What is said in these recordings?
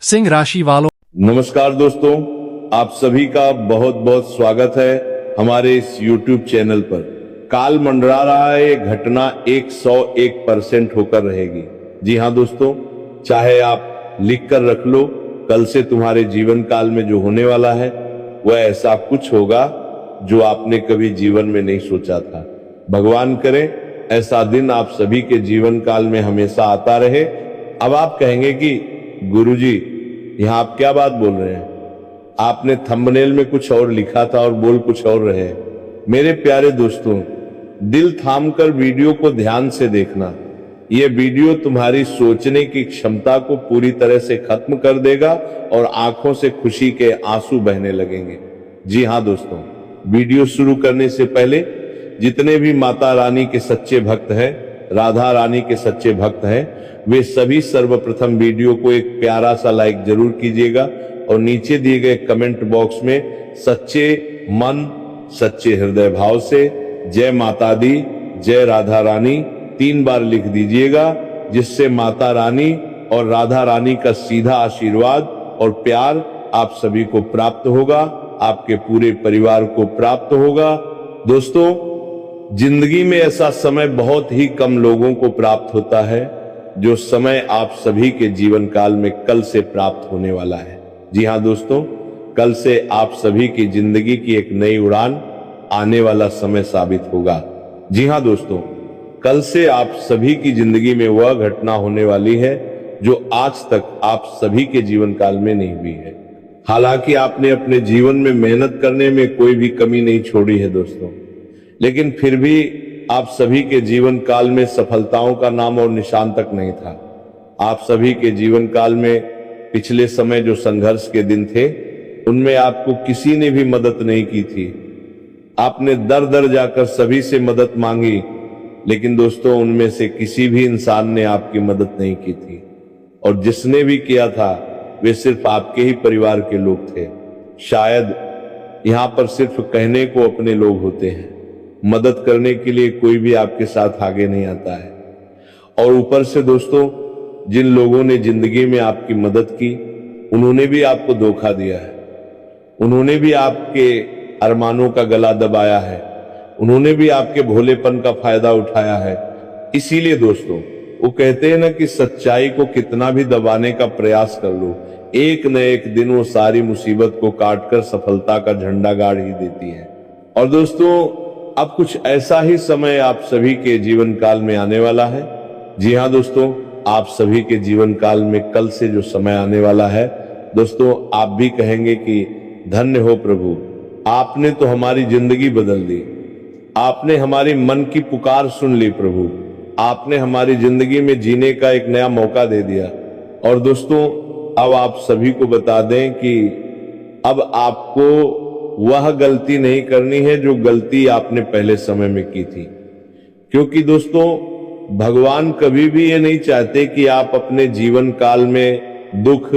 सिंह राशि वालों, नमस्कार दोस्तों, आप सभी का बहुत बहुत स्वागत है हमारे इस YouTube चैनल पर। काल मंडरा रहा है, ये घटना 101% होकर रहेगी। जी हाँ दोस्तों, चाहे आप लिख कर रख लो, कल से तुम्हारे जीवन काल में जो होने वाला है वह ऐसा कुछ होगा जो आपने कभी जीवन में नहीं सोचा था। भगवान करे ऐसा दिन आप सभी के जीवन काल में हमेशा आता रहे। अब आप कहेंगे कि गुरुजी यहाँ आप क्या बात बोल रहे हैं, आपने थंबनेल में कुछ और लिखा था और बोल कुछ और रहे। मेरे प्यारे दोस्तों, दिल थामकर वीडियो को ध्यान से देखना। यह वीडियो तुम्हारी सोचने की क्षमता को पूरी तरह से खत्म कर देगा और आंखों से खुशी के आंसू बहने लगेंगे। जी हाँ दोस्तों, वीडियो शुरू करने से पहले जितने भी माता रानी के सच्चे भक्त हैं, राधा रानी के सच्चे भक्त हैं, वे सभी सर्वप्रथम वीडियो को एक प्यारा सा लाइक जरूर कीजिएगा और नीचे दिए गए कमेंट बॉक्स में सच्चे मन सच्चे हृदय भाव से जय माता दी, जय राधा रानी 3 बार लिख दीजिएगा, जिससे माता रानी और राधा रानी का सीधा आशीर्वाद और प्यार आप सभी को प्राप्त होगा, आपके पूरे परिवार को प्राप्त होगा। दोस्तों, जिंदगी में ऐसा समय बहुत ही कम लोगों को प्राप्त होता है जो समय आप सभी के जीवन काल में कल से प्राप्त होने वाला है। जी हाँ दोस्तों, कल से आप सभी की जिंदगी की एक नई उड़ान आने वाला समय साबित होगा। जी हाँ दोस्तों, कल से आप सभी की जिंदगी में वह घटना होने वाली है जो आज तक आप सभी के जीवन काल में नहीं हुई है। हालांकि आपने अपने जीवन में मेहनत करने में कोई भी कमी नहीं छोड़ी है दोस्तों, लेकिन फिर भी आप सभी के जीवन काल में सफलताओं का नाम और निशान तक नहीं था। आप सभी के जीवन काल में पिछले समय जो संघर्ष के दिन थे, उनमें आपको किसी ने भी मदद नहीं की थी। आपने दर दर जाकर सभी से मदद मांगी, लेकिन दोस्तों उनमें से किसी भी इंसान ने आपकी मदद नहीं की थी, और जिसने भी किया था वे सिर्फ आपके ही परिवार के लोग थे। शायद यहां पर सिर्फ कहने को अपने लोग होते हैं, मदद करने के लिए कोई भी आपके साथ आगे नहीं आता है। और ऊपर से दोस्तों, जिन लोगों ने जिंदगी में आपकी मदद की, उन्होंने भी आपको धोखा दिया है, उन्होंने भी आपके अरमानों का गला दबाया है, उन्होंने भी आपके भोलेपन का फायदा उठाया है। इसीलिए दोस्तों, वो कहते हैं ना कि सच्चाई को कितना भी दबाने का प्रयास कर लो, एक न एक दिन वो सारी मुसीबत को काटकर सफलता का झंडा गाड़ ही देती है। और दोस्तों, अब कुछ ऐसा ही समय आप सभी के जीवन काल में आने वाला है। जी हाँ दोस्तों, आप सभी के जीवन काल में कल से जो समय आने वाला है दोस्तों, आप भी कहेंगे कि धन्य हो प्रभु, आपने तो हमारी जिंदगी बदल दी, आपने हमारी मन की पुकार सुन ली प्रभु, आपने हमारी जिंदगी में जीने का एक नया मौका दे दिया। और दोस्तों, अब आप सभी को बता दें कि अब आपको वह गलती नहीं करनी है जो गलती आपने पहले समय में की थी, क्योंकि दोस्तों भगवान कभी भी ये नहीं चाहते कि आप अपने जीवन काल में दुख,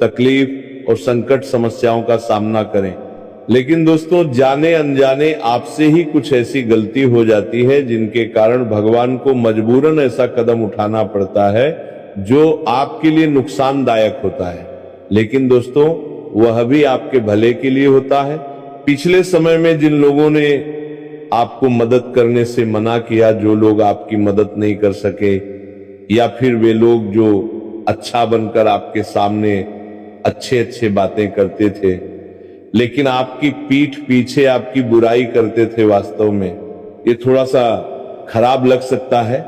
तकलीफ और संकट समस्याओं का सामना करें। लेकिन दोस्तों, जाने अनजाने आपसे ही कुछ ऐसी गलती हो जाती है जिनके कारण भगवान को मजबूरन ऐसा कदम उठाना पड़ता है जो आपके लिए नुकसानदायक होता है, लेकिन दोस्तों वह भी आपके भले के लिए होता है। पिछले समय में जिन लोगों ने आपको मदद करने से मना किया, जो लोग आपकी मदद नहीं कर सके, या फिर वे लोग जो अच्छा बनकर आपके सामने अच्छे अच्छे बातें करते थे लेकिन आपकी पीठ पीछे आपकी बुराई करते थे, वास्तव में ये थोड़ा सा खराब लग सकता है,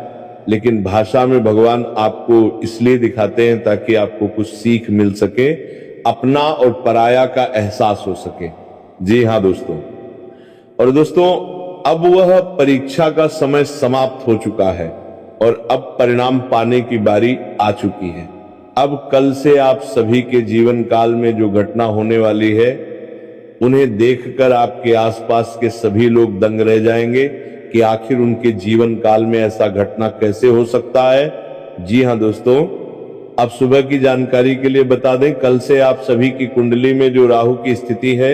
लेकिन भाषा में भगवान आपको इसलिए दिखाते हैं ताकि आपको कुछ सीख मिल सके, अपना और पराया का एहसास हो सके। जी हाँ दोस्तों, और दोस्तों अब वह परीक्षा का समय समाप्त हो चुका है और अब परिणाम पाने की बारी आ चुकी है। अब कल से आप सभी के जीवन काल में जो घटना होने वाली है, उन्हें देखकर आपके आसपास के सभी लोग दंग रह जाएंगे कि आखिर उनके जीवन काल में ऐसा घटना कैसे हो सकता है। जी हाँ दोस्तों, अब सुबह की जानकारी के लिए बता दें, कल से आप सभी की कुंडली में जो राहु की स्थिति है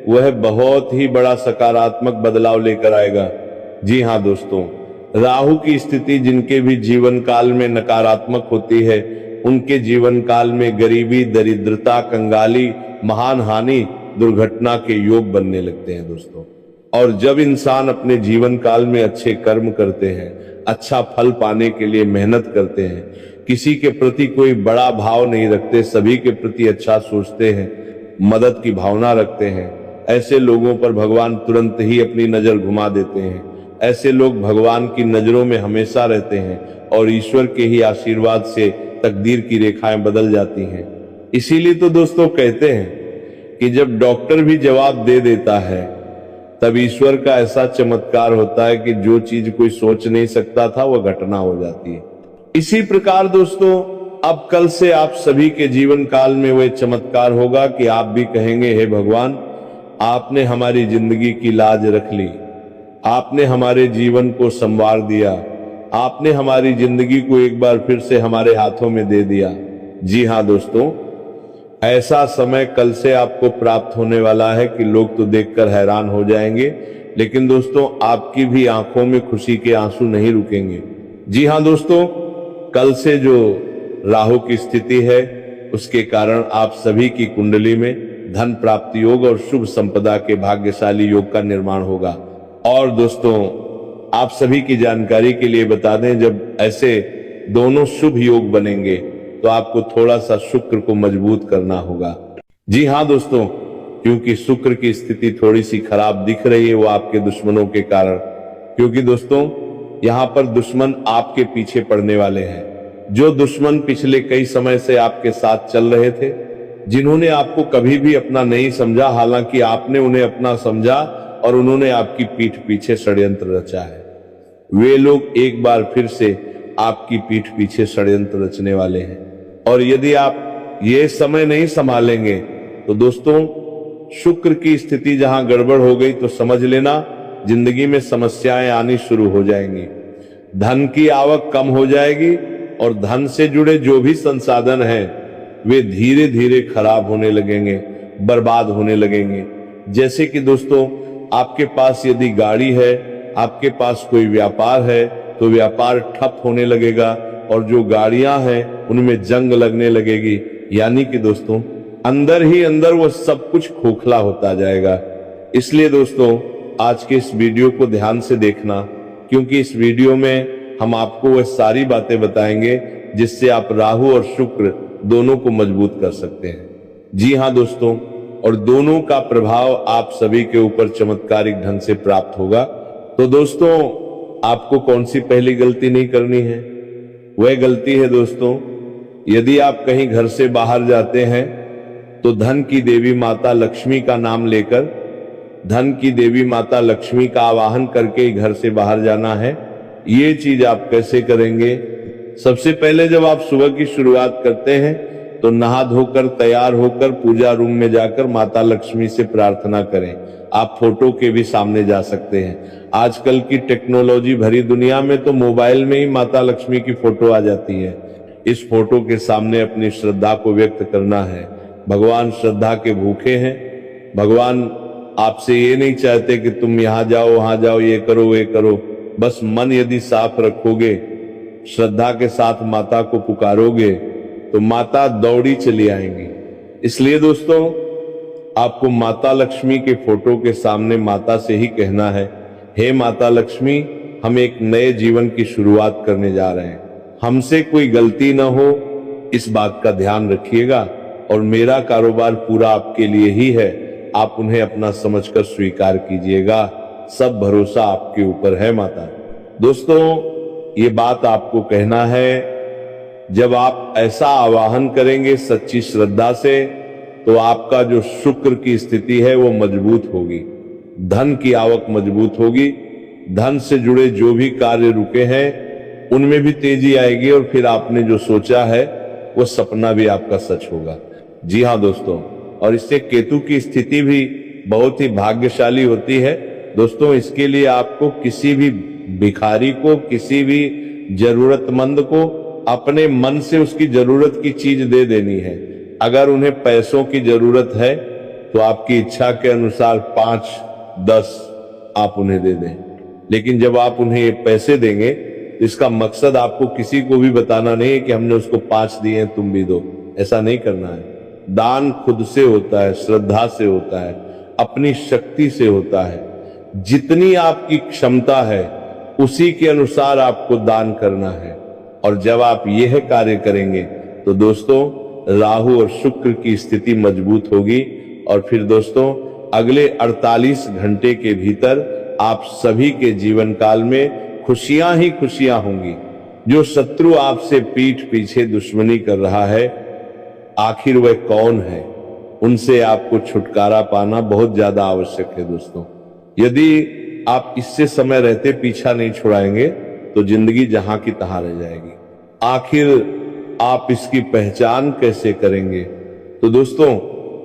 वह बहुत ही बड़ा सकारात्मक बदलाव लेकर आएगा। जी हाँ दोस्तों, राहु की स्थिति जिनके भी जीवन काल में नकारात्मक होती है उनके जीवन काल में गरीबी, दरिद्रता, कंगाली, महान हानि, दुर्घटना के योग बनने लगते हैं दोस्तों। और जब इंसान अपने जीवन काल में अच्छे कर्म करते हैं, अच्छा फल पाने के लिए मेहनत करते हैं, किसी के प्रति कोई बड़ा भाव नहीं रखते, सभी के प्रति अच्छा सोचते हैं, मदद की भावना रखते हैं, ऐसे लोगों पर भगवान तुरंत ही अपनी नजर घुमा देते हैं। ऐसे लोग भगवान की नजरों में हमेशा रहते हैं और ईश्वर के ही आशीर्वाद से तकदीर की रेखाएं बदल जाती हैं। इसीलिए तो दोस्तों कहते हैं कि जब डॉक्टर भी जवाब दे देता है, तब ईश्वर का ऐसा चमत्कार होता है कि जो चीज कोई सोच नहीं सकता था वह घटना हो जाती है। इसी प्रकार दोस्तों अब कल से आप सभी के जीवन काल में वह चमत्कार होगा कि आप भी कहेंगे, हे भगवान, आपने हमारी जिंदगी की लाज रख ली, आपने हमारे जीवन को संवार दिया, आपने हमारी जिंदगी को एक बार फिर से हमारे हाथों में दे दिया। जी हाँ दोस्तों, ऐसा समय कल से आपको प्राप्त होने वाला है कि लोग तो देखकर हैरान हो जाएंगे, लेकिन दोस्तों आपकी भी आंखों में खुशी के आंसू नहीं रुकेंगे। जी हाँ दोस्तों, कल से जो राहु की स्थिति है उसके कारण आप सभी की कुंडली में धन प्राप्ति योग और शुभ संपदा के भाग्यशाली योग का निर्माण होगा। और दोस्तों आप सभी की जानकारी के लिए बता दें, जब ऐसे दोनों शुभ योग बनेंगे तो आपको थोड़ा सा शुक्र को मजबूत करना होगा। जी हाँ दोस्तों, क्योंकि शुक्र की स्थिति थोड़ी सी खराब दिख रही है, वो आपके दुश्मनों के कारण। क्योंकि दोस्तों यहां पर दुश्मन आपके पीछे पड़ने वाले हैं। जो दुश्मन पिछले कई समय से आपके साथ चल रहे थे, जिन्होंने आपको कभी भी अपना नहीं समझा, हालांकि आपने उन्हें अपना समझा और उन्होंने आपकी पीठ पीछे षड्यंत्र रचा है, वे लोग एक बार फिर से आपकी पीठ पीछे षड्यंत्र रचने वाले हैं। और यदि आप ये समय नहीं संभालेंगे तो दोस्तों शुक्र की स्थिति जहां गड़बड़ हो गई तो समझ लेना जिंदगी में समस्याएं आनी शुरू हो जाएंगी, धन की आवक कम हो जाएगी और धन से जुड़े जो भी संसाधन हैं वे धीरे धीरे खराब होने लगेंगे, बर्बाद होने लगेंगे। जैसे कि दोस्तों आपके पास यदि गाड़ी है, आपके पास कोई व्यापार है तो व्यापार ठप होने लगेगा और जो गाड़ियां हैं उनमें जंग लगने लगेगी, यानी कि दोस्तों अंदर ही अंदर वो सब कुछ खोखला होता जाएगा। इसलिए दोस्तों आज के इस वीडियो को ध्यान से देखना, क्योंकि इस वीडियो में हम आपको वह सारी बातें बताएंगे जिससे आप राहु और शुक्र दोनों को मजबूत कर सकते हैं। जी हाँ दोस्तों, और दोनों का प्रभाव आप सभी के ऊपर चमत्कारिक ढंग से प्राप्त होगा। तो दोस्तों आपको कौन सी पहली गलती नहीं करनी है? वह गलती है दोस्तों, यदि आप कहीं घर से बाहर जाते हैं तो धन की देवी माता लक्ष्मी का नाम लेकर, धन की देवी माता लक्ष्मी का आवाहन करके ही घर से बाहर जाना है। ये चीज आप कैसे करेंगे? सबसे पहले जब आप सुबह की शुरुआत करते हैं तो नहा धोकर तैयार होकर पूजा रूम में जाकर माता लक्ष्मी से प्रार्थना करें। आप फोटो के भी सामने जा सकते हैं। आजकल की टेक्नोलॉजी भरी दुनिया में तो मोबाइल में ही माता लक्ष्मी की फोटो आ जाती है। इस फोटो के सामने अपनी श्रद्धा को व्यक्त करना है। भगवान श्रद्धा के भूखे हैं। भगवान आपसे ये नहीं चाहते कि तुम यहाँ जाओ वहां जाओ, ये करो वे करो। बस मन यदि साफ रखोगे, श्रद्धा के साथ माता को पुकारोगे तो माता दौड़ी चली आएंगी। इसलिए दोस्तों आपको माता लक्ष्मी के फोटो के सामने माता से ही कहना है, हे माता लक्ष्मी, हम एक नए जीवन की शुरुआत करने जा रहे हैं, हमसे कोई गलती ना हो, इस बात का ध्यान रखिएगा और मेरा कारोबार पूरा आपके लिए ही है, आप उन्हें अपना समझकर स्वीकार कीजिएगा। सब भरोसा आपके ऊपर है माता। दोस्तों ये बात आपको कहना है। जब आप ऐसा आवाहन करेंगे सच्ची श्रद्धा से तो आपका जो शुक्र की स्थिति है वो मजबूत होगी, धन की आवक मजबूत होगी, धन से जुड़े जो भी कार्य रुके हैं उनमें भी तेजी आएगी और फिर आपने जो सोचा है वो सपना भी आपका सच होगा। जी हाँ दोस्तों, और इससे केतु की स्थिति भी बहुत ही भाग्यशाली होती है। दोस्तों इसके लिए आपको किसी भी भिखारी को, किसी भी जरूरतमंद को अपने मन से उसकी जरूरत की चीज दे देनी है। अगर उन्हें पैसों की जरूरत है तो आपकी इच्छा के अनुसार 5-10 आप उन्हें दे दें, लेकिन जब आप उन्हें पैसे देंगे इसका मकसद आपको किसी को भी बताना नहीं है कि हमने उसको 5 दिए तुम भी दो, ऐसा नहीं करना है। दान खुद से होता है, श्रद्धा से होता है, अपनी शक्ति से होता है। जितनी आपकी क्षमता है उसी के अनुसार आपको दान करना है। और जब आप यह कार्य करेंगे तो दोस्तों राहु और शुक्र की स्थिति मजबूत होगी और फिर दोस्तों अगले 48 घंटे के भीतर आप सभी के जीवन काल में खुशियां ही खुशियां होंगी। जो शत्रु आपसे पीठ पीछे दुश्मनी कर रहा है, आखिर वह कौन है, उनसे आपको छुटकारा पाना बहुत ज्यादा आवश्यक है दोस्तों। यदि आप इससे समय रहते पीछा नहीं छुड़ाएंगे तो जिंदगी जहां की तहां रह जाएगी। आखिर आप इसकी पहचान कैसे करेंगे? तो दोस्तों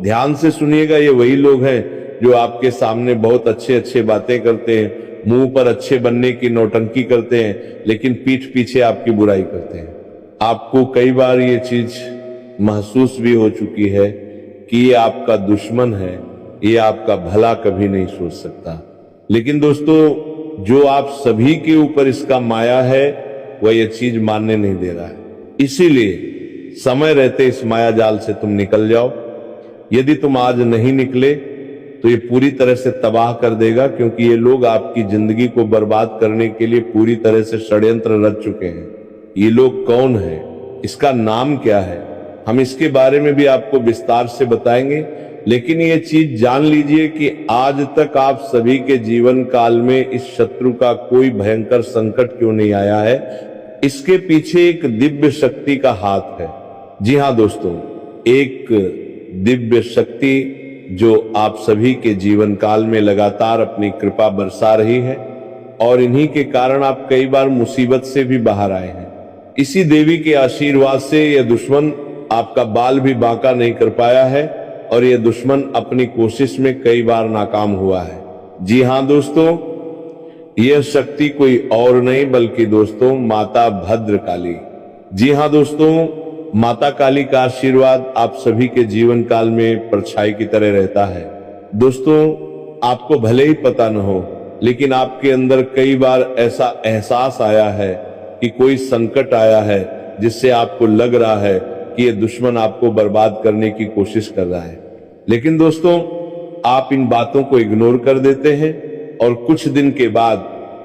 ध्यान से सुनिएगा, ये वही लोग हैं जो आपके सामने बहुत अच्छे अच्छे बातें करते हैं, मुंह पर अच्छे बनने की नौटंकी करते हैं, लेकिन पीठ पीछे आपकी बुराई करते हैं। आपको कई बार ये चीज महसूस भी हो चुकी है कि ये आपका दुश्मन है, ये आपका भला कभी नहीं सोच सकता। लेकिन दोस्तों जो आप सभी के ऊपर इसका माया है वह ये चीज मानने नहीं दे रहा है। इसीलिए समय रहते इस माया जाल से तुम निकल जाओ। यदि तुम आज नहीं निकले तो ये पूरी तरह से तबाह कर देगा, क्योंकि ये लोग आपकी जिंदगी को बर्बाद करने के लिए पूरी तरह से षड्यंत्र रच चुके हैं। ये लोग कौन है, इसका नाम क्या है, हम इसके बारे में भी आपको विस्तार से बताएंगे। लेकिन ये चीज जान लीजिए कि आज तक आप सभी के जीवन काल में इस शत्रु का कोई भयंकर संकट क्यों नहीं आया है, इसके पीछे एक दिव्य शक्ति का हाथ है। जी हां दोस्तों, एक दिव्य शक्ति जो आप सभी के जीवन काल में लगातार अपनी कृपा बरसा रही है और इन्हीं के कारण आप कई बार मुसीबत से भी बाहर आए हैं। इसी देवी के आशीर्वाद से यह दुश्मन आपका बाल भी बांका नहीं कर पाया है और यह दुश्मन अपनी कोशिश में कई बार नाकाम हुआ है। जी हां दोस्तों, यह शक्ति कोई और नहीं बल्कि दोस्तों माता भद्रकाली। जी हां दोस्तों, माता काली का आशीर्वाद आप सभी के जीवन काल में परछाई की तरह रहता है। दोस्तों आपको भले ही पता न हो, लेकिन आपके अंदर कई बार ऐसा एहसास आया है कि कोई संकट आया है जिससे आपको लग रहा है कि ये दुश्मन आपको बर्बाद करने की कोशिश कर रहा है। लेकिन दोस्तों आप इन बातों को इग्नोर कर देते हैं और कुछ दिन के बाद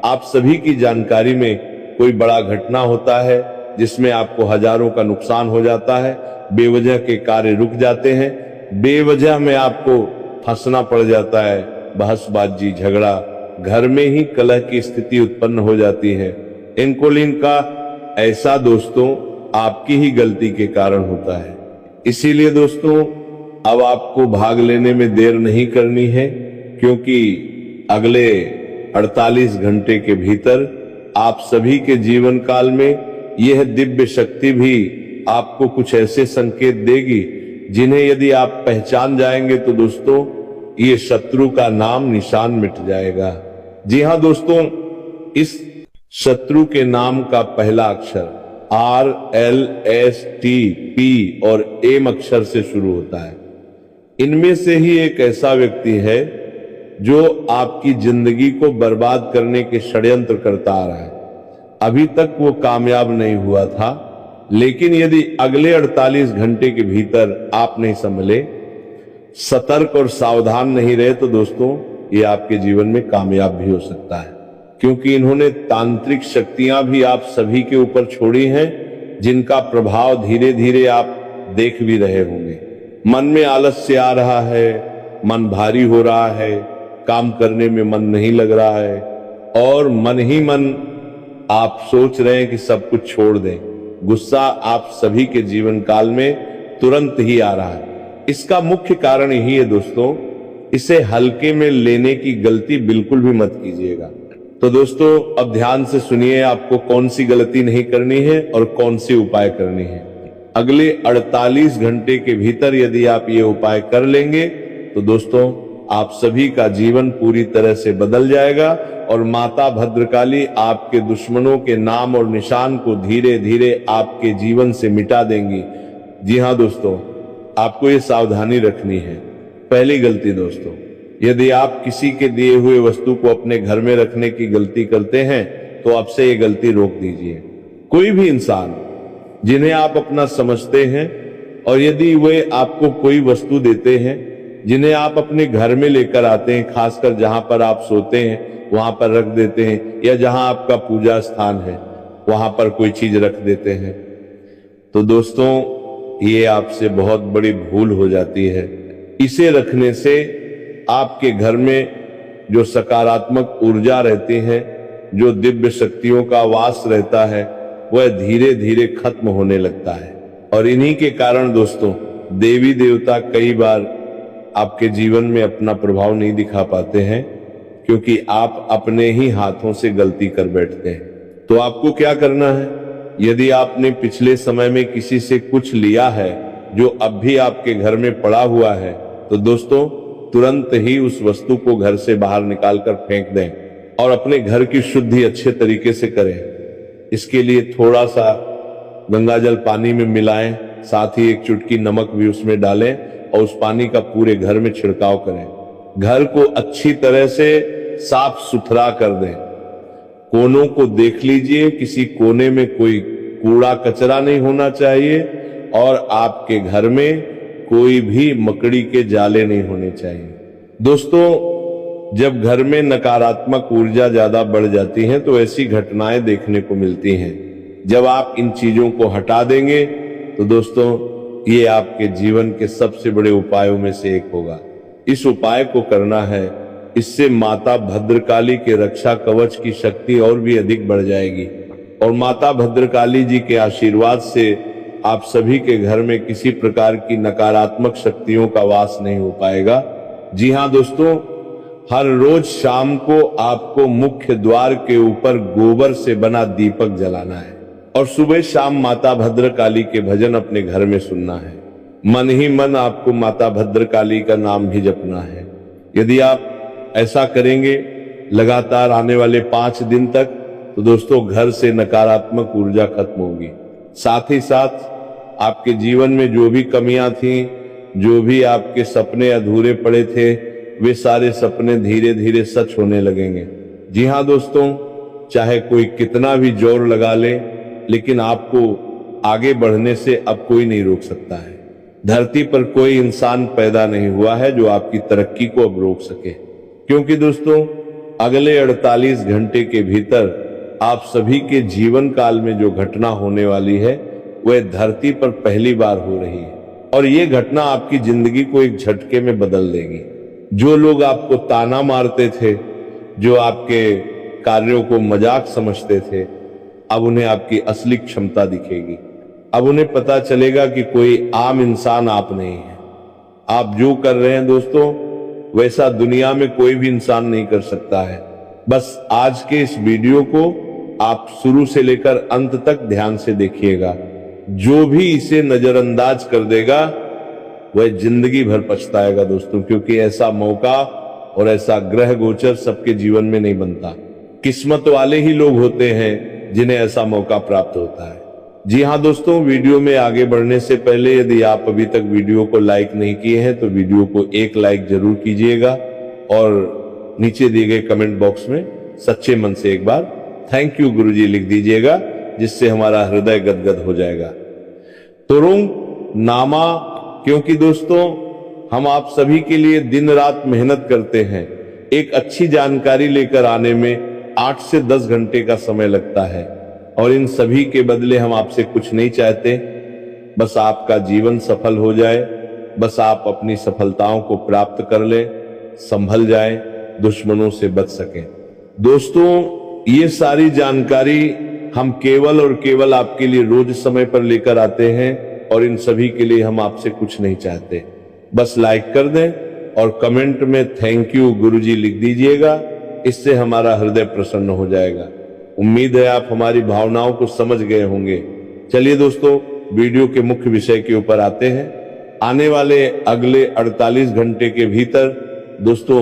आप सभी की जानकारी में कोई बड़ा घटना होता है जिसमें आपको हजारों का नुकसान हो जाता है, बेवजह के कार्य रुक जाते हैं, बेवजह में आपको फंसना पड़ जाता है, बहसबाजी झगड़ा, घर में ही कलह की स्थिति उत्पन्न हो जाती है। इनको का ऐसा दोस्तों आपकी ही गलती के कारण होता है। इसीलिए दोस्तों अब आपको भाग लेने में देर नहीं करनी है, क्योंकि अगले 48 घंटे के भीतर आप सभी के जीवन काल में यह दिव्य शक्ति भी आपको कुछ ऐसे संकेत देगी जिन्हें यदि आप पहचान जाएंगे तो दोस्तों ये शत्रु का नाम निशान मिट जाएगा। जी हां दोस्तों, इस शत्रु के नाम का पहला अक्षर RLSTP और एम अक्षर से शुरू होता है। इनमें से ही एक ऐसा व्यक्ति है जो आपकी जिंदगी को बर्बाद करने के षड्यंत्र करता आ रहा है। अभी तक वो कामयाब नहीं हुआ था, लेकिन यदि अगले 48 घंटे के भीतर आप नहीं संभले, सतर्क और सावधान नहीं रहे तो दोस्तों ये आपके जीवन में कामयाब भी हो सकता है, क्योंकि इन्होंने तांत्रिक शक्तियां भी आप सभी के ऊपर छोड़ी हैं जिनका प्रभाव धीरे धीरे आप देख भी रहे होंगे। मन में आलस्य आ रहा है, मन भारी हो रहा है, काम करने में मन नहीं लग रहा है और मन ही मन आप सोच रहे हैं कि सब कुछ छोड़ दें। गुस्सा आप सभी के जीवन काल में तुरंत ही आ रहा है। इसका मुख्य कारण यही है दोस्तों, इसे हल्के में लेने की गलती बिल्कुल भी मत कीजिएगा। तो दोस्तों अब ध्यान से सुनिए, आपको कौन सी गलती नहीं करनी है और कौन सी उपाय करनी है। अगले 48 घंटे के भीतर यदि आप ये उपाय कर लेंगे तो दोस्तों आप सभी का जीवन पूरी तरह से बदल जाएगा और माता भद्रकाली आपके दुश्मनों के नाम और निशान को धीरे धीरे आपके जीवन से मिटा देंगी। जी हां दोस्तों, आपको ये सावधानी रखनी है। पहली गलती दोस्तों, यदि आप किसी के दिए हुए वस्तु को अपने घर में रखने की गलती करते हैं तो अब से ये गलती रोक दीजिए। कोई भी इंसान जिन्हें आप अपना समझते हैं और यदि वे आपको कोई वस्तु देते हैं जिन्हें आप अपने घर में लेकर आते हैं, खासकर जहां पर आप सोते हैं वहां पर रख देते हैं, या जहां आपका पूजा स्थान है वहां पर कोई चीज रख देते हैं, तो दोस्तों ये आपसे बहुत बड़ी भूल हो जाती है। इसे रखने से आपके घर में जो सकारात्मक ऊर्जा रहती है, जो दिव्य शक्तियों का वास रहता है, वह धीरे धीरे खत्म होने लगता है। और इन्हीं के कारण दोस्तों देवी देवता कई बार आपके जीवन में अपना प्रभाव नहीं दिखा पाते हैं, क्योंकि आप अपने ही हाथों से गलती कर बैठते हैं। तो आपको क्या करना है, यदि आपने पिछले समय में किसी से कुछ लिया है जो अब भी आपके घर में पड़ा हुआ है, तो दोस्तों तुरंत ही उस वस्तु को घर से बाहर निकालकर फेंक दें और अपने घर की शुद्धि अच्छे तरीके से करें। इसके लिए थोड़ा सा गंगाजल पानी में मिलाएं, साथ ही एक चुटकी नमक भी उसमें डालें और उस पानी का पूरे घर में छिड़काव करें। घर को अच्छी तरह से साफ सुथरा कर दें। कोनों को देख लीजिए, किसी कोने में कोई कूड़ा कचरा नहीं होना चाहिए और आपके घर में कोई भी मकड़ी के जाले नहीं होने चाहिए। दोस्तों जब घर में नकारात्मक ऊर्जा ज्यादा बढ़ जाती है तो ऐसी घटनाएं देखने को मिलती हैं। जब आप इन चीजों को हटा देंगे तो दोस्तों ये आपके जीवन के सबसे बड़े उपायों में से एक होगा। इस उपाय को करना है, इससे माता भद्रकाली के रक्षा कवच की शक्ति और भी अधिक बढ़ जाएगी और माता भद्रकाली जी के आशीर्वाद से आप सभी के घर में किसी प्रकार की नकारात्मक शक्तियों का वास नहीं हो पाएगा। जी हाँ दोस्तों, हर रोज शाम को आपको मुख्य द्वार के ऊपर गोबर से बना दीपक जलाना है और सुबह शाम माता भद्रकाली के भजन अपने घर में सुनना है। मन ही मन आपको माता भद्रकाली का नाम भी जपना है। यदि आप ऐसा करेंगे लगातार आने वाले 5 दिन तक, तो दोस्तों घर से नकारात्मक ऊर्जा खत्म होगी। साथ ही साथ आपके जीवन में जो भी कमियां थी, जो भी आपके सपने अधूरे पड़े थे, वे सारे सपने धीरे धीरे सच होने लगेंगे। जी हाँ दोस्तों, चाहे कोई कितना भी जोर लगा ले, लेकिन आपको आगे बढ़ने से अब कोई नहीं रोक सकता है। धरती पर कोई इंसान पैदा नहीं हुआ है जो आपकी तरक्की को अब रोक सके, क्योंकि दोस्तों अगले 48 घंटे के भीतर आप सभी के जीवन काल में जो घटना होने वाली है वह धरती पर पहली बार हो रही है और ये घटना आपकी जिंदगी को एक झटके में बदल देगी। जो लोग आपको ताना मारते थे, जो आपके कार्यों को मजाक समझते थे, अब उन्हें आपकी असली क्षमता दिखेगी। अब उन्हें पता चलेगा कि कोई आम इंसान आप नहीं है। आप जो कर रहे हैं दोस्तों वैसा दुनिया में कोई भी इंसान नहीं कर सकता है। बस आज के इस वीडियो को आप शुरू से लेकर अंत तक ध्यान से देखिएगा। जो भी इसे नजरअंदाज कर देगा वह जिंदगी भर पछताएगा दोस्तों, क्योंकि ऐसा मौका और ऐसा ग्रह गोचर सबके जीवन में नहीं बनता। किस्मत वाले ही लोग होते हैं जिन्हें ऐसा मौका प्राप्त होता है। जी हाँ दोस्तों, वीडियो में आगे बढ़ने से पहले यदि आप अभी तक वीडियो को लाइक नहीं किए हैं तो वीडियो को एक लाइक जरूर कीजिएगा और नीचे दिए गए कमेंट बॉक्स में सच्चे मन से एक बार थैंक यू गुरुजी लिख दीजिएगा, जिससे हमारा हृदय गदगद हो जाएगा। तुरुंग नामा, क्योंकि दोस्तों हम आप सभी के लिए दिन रात मेहनत करते हैं। एक अच्छी जानकारी लेकर आने में 8 से 10 घंटे का समय लगता है और इन सभी के बदले हम आपसे कुछ नहीं चाहते, बस आपका जीवन सफल हो जाए, बस आप अपनी सफलताओं को प्राप्त कर ले, संभल जाए, दुश्मनों से बच सकें। दोस्तों ये सारी जानकारी हम केवल और केवल आपके लिए रोज समय पर लेकर आते हैं और इन सभी के लिए हम आपसे कुछ नहीं चाहते। बस लाइक कर दें और कमेंट में थैंक यू गुरुजी लिख दीजिएगा, इससे हमारा हृदय प्रसन्न हो जाएगा। उम्मीद है आप हमारी भावनाओं को समझ गए होंगे। चलिए दोस्तों वीडियो के मुख्य विषय के ऊपर आते हैं। आने वाले अगले 48 घंटे के भीतर दोस्तों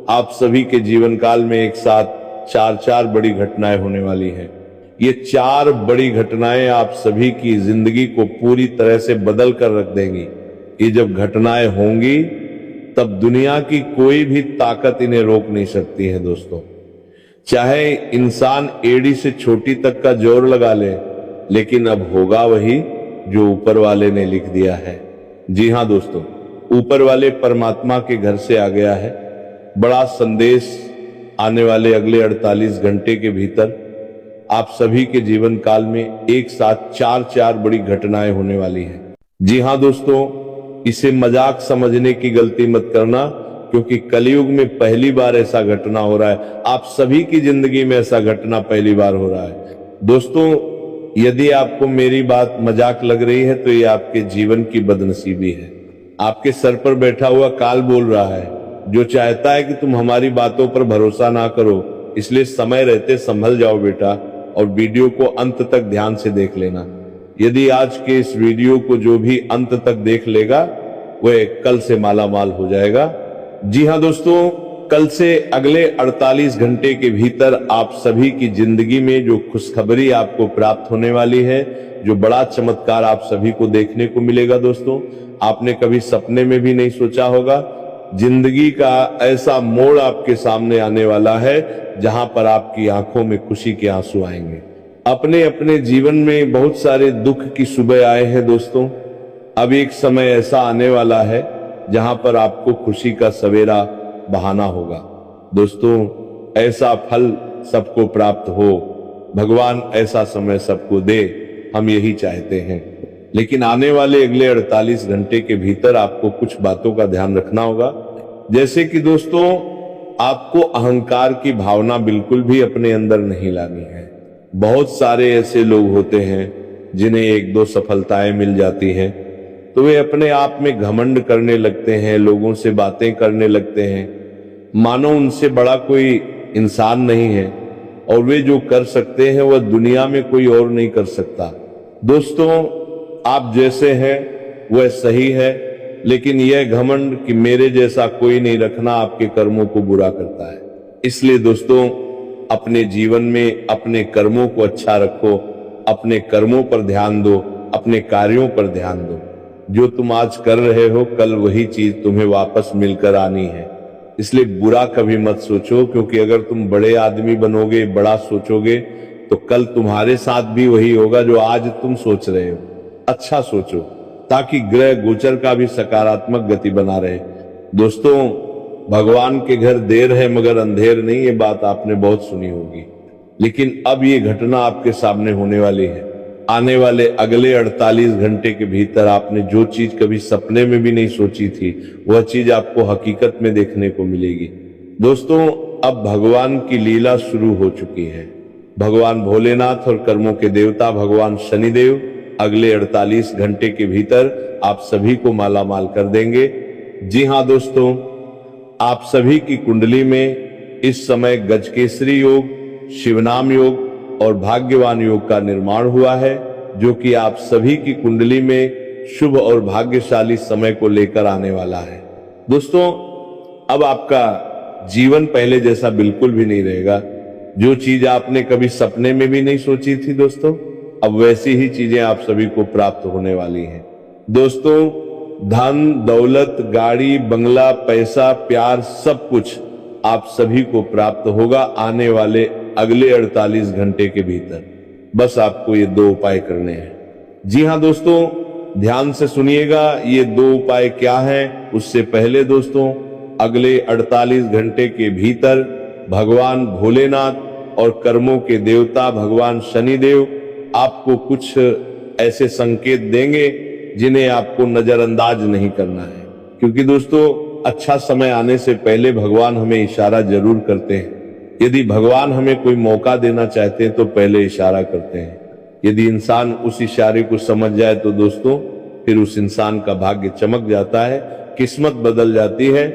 आप सभी के जीवन काल में एक साथ 4 बड़ी घटनाएं होने वाली हैं। ये 4 बड़ी घटनाएं आप सभी की जिंदगी को पूरी तरह से बदल कर रख देंगी। ये जब घटनाएं होंगी तब दुनिया की कोई भी ताकत इन्हें रोक नहीं सकती है दोस्तों। चाहे इंसान एड़ी से छोटी तक का जोर लगा ले, लेकिन अब होगा वही जो ऊपर वाले ने लिख दिया है। जी हां दोस्तों, ऊपर वाले परमात्मा के घर से आ गया है बड़ा संदेश। आने वाले अगले 48 घंटे के भीतर आप सभी के जीवन काल में एक साथ चार बड़ी घटनाएं होने वाली हैं। जी हां दोस्तों, इसे मजाक समझने की गलती मत करना, क्योंकि कलयुग में पहली बार ऐसा घटना हो रहा है। आप सभी की जिंदगी में ऐसा घटना पहली बार हो रहा है। दोस्तों, यदि आपको मेरी बात मजाक लग रही है तो ये आपके जीवन की बदनसीबी है। आपके सर पर बैठा हुआ काल बोल रहा है, जो चाहता है कि तुम हमारी बातों पर भरोसा ना करो। इसलिए समय रहते संभल जाओ बेटा, और वीडियो को अंत तक ध्यान से देख लेना। यदि आज के इस वीडियो को जो भी अंत तक देख लेगा वह कल से माला माल हो जाएगा। जी हां दोस्तों, कल से अगले 48 घंटे के भीतर आप सभी की जिंदगी में जो खुशखबरी आपको प्राप्त होने वाली है, जो बड़ा चमत्कार आप सभी को देखने को मिलेगा दोस्तों, आपने कभी सपने में भी नहीं सोचा होगा। जिंदगी का ऐसा मोड़ आपके सामने आने वाला है जहां पर आपकी आंखों में खुशी के आंसू आएंगे। अपने अपने जीवन में बहुत सारे दुख की सुबह आए हैं दोस्तों। अब एक समय ऐसा आने वाला है जहां पर आपको खुशी का सवेरा बहाना होगा। दोस्तों, ऐसा फल सबको प्राप्त हो, भगवान ऐसा समय सबको दे, हम यही चाहते हैं। लेकिन आने वाले अगले 48 घंटे के भीतर आपको कुछ बातों का ध्यान रखना होगा। जैसे कि दोस्तों, आपको अहंकार की भावना बिल्कुल भी अपने अंदर नहीं लानी है। बहुत सारे ऐसे लोग होते हैं जिन्हें एक दो सफलताएं मिल जाती हैं तो वे अपने आप में घमंड करने लगते हैं, लोगों से बातें करने लगते हैं मानो उनसे बड़ा कोई इंसान नहीं है, और वे जो कर सकते हैं वह दुनिया में कोई और नहीं कर सकता। दोस्तों, आप जैसे हैं वह सही है, लेकिन यह घमंड कि मेरे जैसा कोई नहीं रखना आपके कर्मों को बुरा करता है। इसलिए दोस्तों, अपने जीवन में अपने कर्मों को अच्छा रखो, अपने कर्मों पर ध्यान दो, अपने कार्यों पर ध्यान दो। जो तुम आज कर रहे हो कल वही चीज तुम्हें वापस मिलकर आनी है। इसलिए बुरा कभी मत सोचो, क्योंकि अगर तुम बड़े आदमी बनोगे, बड़ा सोचोगे, तो कल तुम्हारे साथ भी वही होगा जो आज तुम सोच रहे हो। अच्छा सोचो, ताकि ग्रह गोचर का भी सकारात्मक गति बना रहे। दोस्तों, भगवान के घर देर है मगर अंधेर नहीं, ये बात आपने बहुत सुनी होगी। लेकिन अब ये घटना आपके सामने होने वाली है। आने वाले अगले 48 घंटे के भीतर आपने जो चीज कभी सपने में भी नहीं सोची थी, वह चीज आपको हकीकत में देखने को मिलेगी। दोस्तों, अब भगवान की लीला शुरू हो चुकी है। भगवान भोलेनाथ और कर्मों के देवता भगवान शनिदेव अगले 48 घंटे के भीतर आप सभी को माला माल कर देंगे। जी हां दोस्तों, आप सभी की कुंडली में इस समय गजकेसरी योग, शिवनाम योग और भाग्यवान योग का निर्माण हुआ है, जो कि आप सभी की कुंडली में शुभ और भाग्यशाली समय को लेकर आने वाला है। दोस्तों, अब आपका जीवन पहले जैसा बिल्कुल भी नहीं रहेगा। जो चीज आपने कभी सपने में भी नहीं सोची थी दोस्तों, अब वैसी ही चीजें आप सभी को प्राप्त होने वाली हैं। दोस्तों, धन दौलत, गाड़ी बंगला, पैसा, प्यार, सब कुछ आप सभी को प्राप्त होगा आने वाले अगले 48 घंटे के भीतर। बस आपको ये 2 उपाय करने हैं। जी हां दोस्तों, ध्यान से सुनिएगा, ये 2 उपाय क्या हैं। उससे पहले दोस्तों, अगले 48 घंटे के भीतर भगवान भोलेनाथ और कर्मों के देवता भगवान शनिदेव आपको कुछ ऐसे संकेत देंगे जिन्हें आपको नजरअंदाज नहीं करना है। क्योंकि दोस्तों, अच्छा समय आने से पहले भगवान हमें इशारा जरूर करते हैं। यदि भगवान हमें कोई मौका देना चाहते हैं तो पहले इशारा करते हैं। यदि इंसान उस इशारे को समझ जाए तो दोस्तों फिर उस इंसान का भाग्य चमक जाता है, किस्मत बदल जाती है,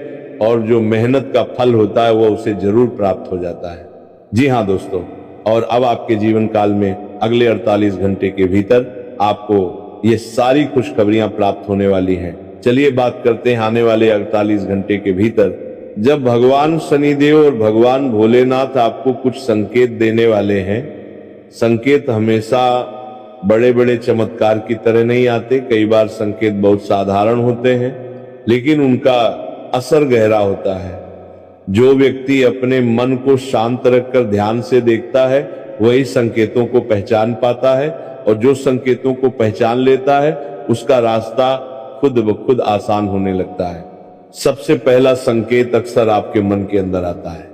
और जो मेहनत का फल होता है वो उसे जरूर प्राप्त हो जाता है। जी हाँ दोस्तों, और अब आपके जीवन काल में अगले 48 घंटे के भीतर आपको ये सारी खुशखबरियां प्राप्त होने वाली हैं। चलिए बात करते हैं आने वाले 48 घंटे के भीतर जब भगवान शनिदेव और भगवान भोलेनाथ आपको कुछ संकेत देने वाले हैं। संकेत हमेशा बड़े बड़े चमत्कार की तरह नहीं आते, कई बार संकेत बहुत साधारण होते हैं लेकिन उनका असर गहरा होता है। जो व्यक्ति अपने मन को शांत रखकर ध्यान से देखता है वही संकेतों को पहचान पाता है, और जो संकेतों को पहचान लेता है उसका रास्ता खुद ब खुद आसान होने लगता है। सबसे पहला संकेत अक्सर आपके मन के अंदर आता है।